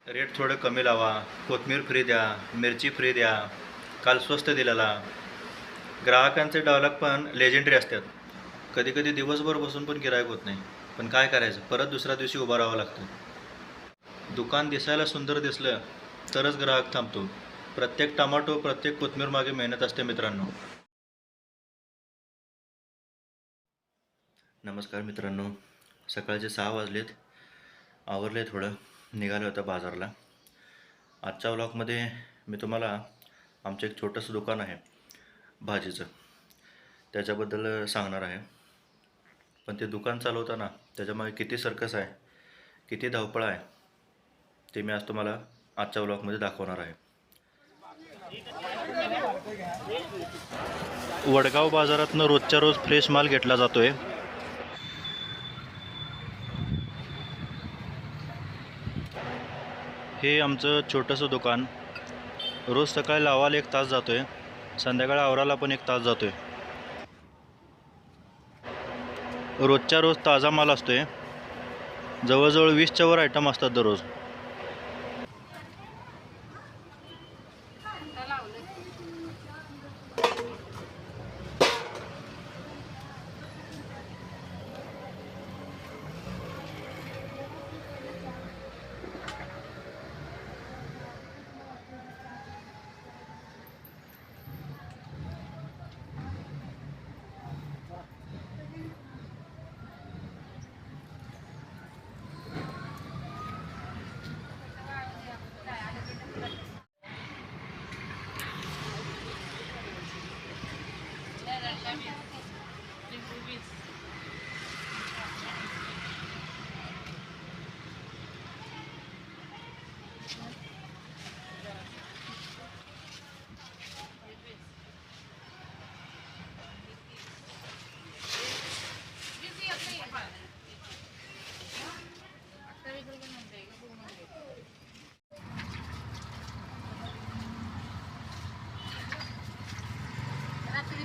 Rate थोडं कमी लावा, कोथिंबीर फ्री द्या, मिरची फ्री द्या, काल स्वस्त दिलेला. ग्राहकांचे डायलॉग पण लेजेंडरी असतात. कधी कधी दिवसभर बसून पण गिरायक होत नाही, पण काय करायचं, परत दुसऱ्या दिवशी उभं राहावं लागतं. दुकान दिसायला सुंदर दिसलं तरच ग्राहक थांबतो. प्रत्येक टमाटो, प्रत्येक कोथिंबीर मागे मेहनत असते मित्रांनो. नमस्कार मित्रांनो, सकाळचे 6 वाजलेत. आवरले, थोडं निघालं होतं बाजारला. आजच्या व्लॉगमध्ये मी तुम्हाला आमचं एक छोटंसं दुकान आहे भाजीचं, त्याच्याबद्दल सांगणार आहे. पण ते दुकान चालवताना त्याच्यामागे किती सर्कस आहे, किती धावपळ आहे, ते मी आज तुम्हाला आजच्या व्लॉगमध्ये दाखवणार आहे. वडगाव बाजारातनं रोजच्या रोज फ्रेश माल घेतला जातोय. हे आमचं छोटंसं दुकान. रोज सकाळी लावायला 1 तास जातोय, संध्याकाळी आवराला पण 1 तास जातोय. रोजच्या रोज ताजा माल असतोय. जवळजवळ 20च्या वर आयटम असतात दररोज.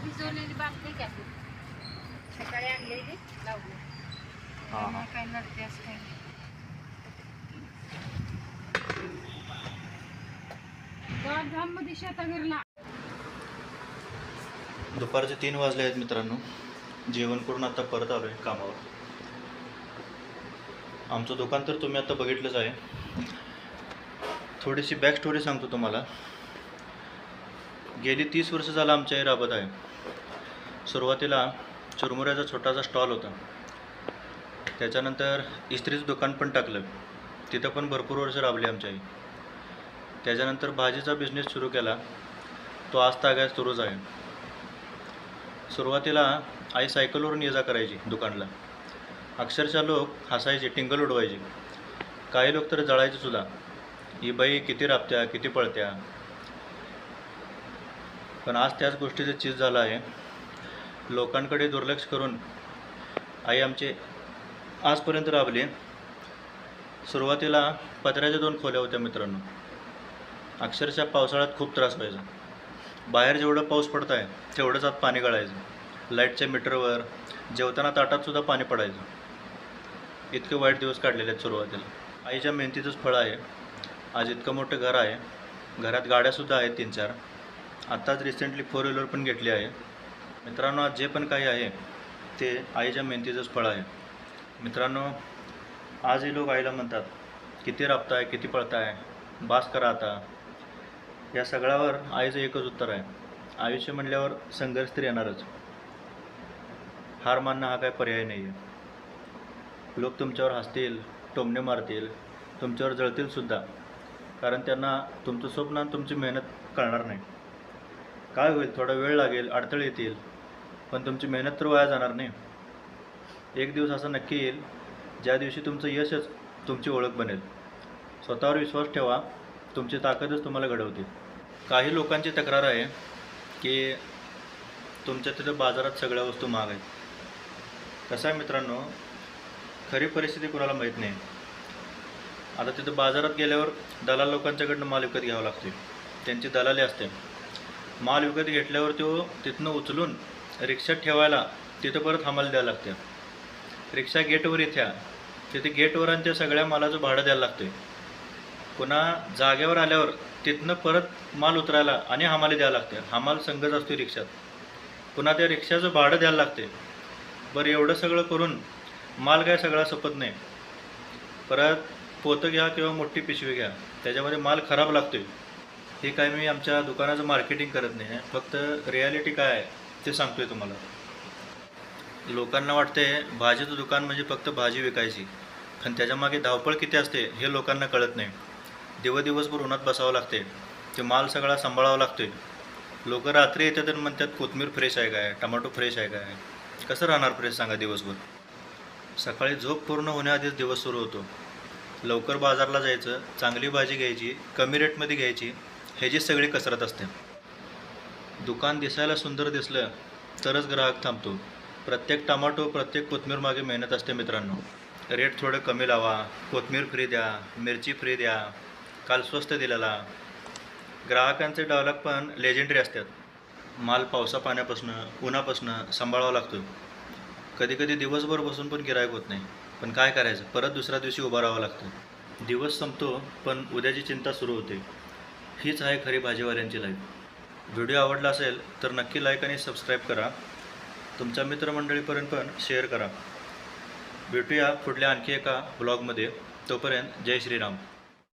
भिजवलेली बांधली का सकाळी आणलेली लावली. काय नसते असं काही. मध्ये शेताघरला दुपारचे 3 वाजले आहेत मित्रांनो. जेवण करून आता परत आलो आहे कामावर. आमचं दुकान तर तुम्ही आता बघितलंच आहे. थोडीशी बॅक स्टोरी सांगतो तुम्हाला. गेली 30 वर्ष झालं आमच्या हे राबत आहे. सुरुवातीला चुरमुऱ्याचा छोटासा स्टॉल होता. त्याच्यानंतर इस्त्रीचं दुकान पण टाकलं, तिथं पण भरपूर वर्ष राबले आमच्या आई. त्याच्यानंतर भाजीचा बिझनेस सुरू केला, तो आज तागायत सुरूच आहे. सुरुवातीला आई सायकलवरून ये जा करायची दुकानला. अक्षरशः लोक हसायचे, टिंगल उडवायचे. काही लोक तर जळायचे सुद्धा, ही बाई किती राबत्या, किती पळत्या. पण आज त्याच गोष्टीचं चीज झालं आहे. लोकांकडे दुर्लक्ष करून आई आमचे आजपर्यंत राबली. सुरुवातीला पत्र्याच्या 2 खोल्या होत्या मित्रांनो. अक्षरशः पावसाळ्यात खूप त्रास व्हायचा. बाहेर जेवढं पाऊस पडत आहे तेवढंच आत पाणी गळायचं. लाईटच्या मीटरवर, जेवताना ताटातसुद्धा पाणी पडायचं. इतके वाईट दिवस काढलेले आहेत सुरुवातीला. आईच्या मेहनतीचंच फळ आहे. आज इतकं मोठं घर आहे. घरात गाड्यासुद्धा आहेत 3-4. आत्ताच रिसेंटली 4 व्हीलर पण घेतली आहे. मित्रांनो, आज जे पण काही आहे ते आईच्या मेहनतीचंच फळ आहे. मित्रांनो, आज हे लोक आईला म्हणतात, किती राबताय, किती पळताय, बास करा आता. या सगळ्यावर आईचं एकच उत्तर आहे, आयुष्य म्हणल्यावर संघर्ष तर येणारच. हार मानणं हा काय पर्याय नाही आहे. लोक तुमच्यावर हसतील, टोमणे मारतील, तुमच्यावर जळतीलसुद्धा, कारण त्यांना तुमचं स्वप्न आणि तुमची मेहनत कळणार नाही. काय होईल, थोडा वेळ लागेल, अडथळे येतील, पण तुमची मेहनत तर वाया जाणार नाही. एक दिवस असा नक्की येईल ज्या दिवशी तुमचं यशच तुमची ओळख बनेल. स्वतःवर विश्वास ठेवा, तुमची ताकदच तुम्हाला घडवते. काही लोकांची तक्रार आहे की तुमच्या तिथं बाजारात सगळ्या वस्तू महाग आहेत. कसं आहे मित्रांनो, खरी परिस्थिती कुणाला माहीत नाही. आता तिथं बाजारात गेल्यावर दलाल लोकांच्याकडनं माल विकत घ्यावा लागतो. त्यांची दलाली असते. माल विकत घेतल्यावर तो तिथनं उचलून रिक्षात ठेवायला तिथं परत हमाल द्यायला लागते. रिक्षा गेटवर येत्या, तिथे गेटवरांच्या सगळ्या मालाचं भाडं द्यायला लागते. पुन्हा जागेवर आल्यावर तिथनं परत माल उतरायला आणि हमाली द्यायला लागते. हमाल संघच असतो रिक्षात. पुन्हा त्या रिक्षाचं भाडं द्यायला लागते. बरं एवढं सगळं करून माल काय सगळा संपत नाही. परत पोतं घ्या किंवा मोठी पिशवी घ्या, त्याच्यामध्ये माल खराब लागतो आहे. हे काय मी आमच्या दुकानाचं मार्केटिंग करत नाही आहे, फक्त रिॲलिटी काय आहे ते सांगतो आहे तुम्हाला. लोकांना वाटते भाजीचं दुकान म्हणजे फक्त भाजी विकायची, पण त्याच्यामागे धावपळ किती असते हे लोकांना कळत नाही. दिवसभर उन्हात बसावं लागते, ते माल सगळा सांभाळावा लागतो. लोक रात्री येतात आणि म्हणतात कोथिंबीर फ्रेश आहे काय, टमाटो फ्रेश आहे काय. कसं राहणार फ्रेश सांगा दिवसभर. सकाळी झोप पूर्ण होण्याआधीच दिवस सुरू होतो. लवकर बाजारला जायचं, चांगली भाजी घ्यायची, कमी रेटमध्ये घ्यायची, ह्याची सगळी कसरत असते. दुकान दिसायला सुंदर दिसलं तरच ग्राहक थांबतो. प्रत्येक टमाटो, प्रत्येक कोथिंबीर मागे मेहनत असते मित्रांनो. रेट थोडं कमी लावा, कोथिंबीर फ्री द्या, मिरची फ्री द्या, काल स्वस्त दिलेला. ग्राहकांचे डायलॉग पण लेजेंडरी असतात. माल पावसा पाण्यापासून, उन्हापासून सांभाळावा लागतो. कधी कधी दिवसभर बसून पण गिरायक होत नाही, पण काय करायचं, परत दुसऱ्या दिवशी उभं राहावं लागतं. दिवस संपतो पण उद्याची चिंता सुरू होते. हीच आहे खरी भाजीवाल्यांची लाईफ. व्हिडिओ आवडला असेल तर नक्की लाईक आणि सबस्क्राईब करा. तुमच्या मित्रमंडळीपर्यंत पण शेअर करा. भेटूया पुढल्या आणखी एका ब्लॉगमध्ये. तोपर्यंत जय श्रीराम.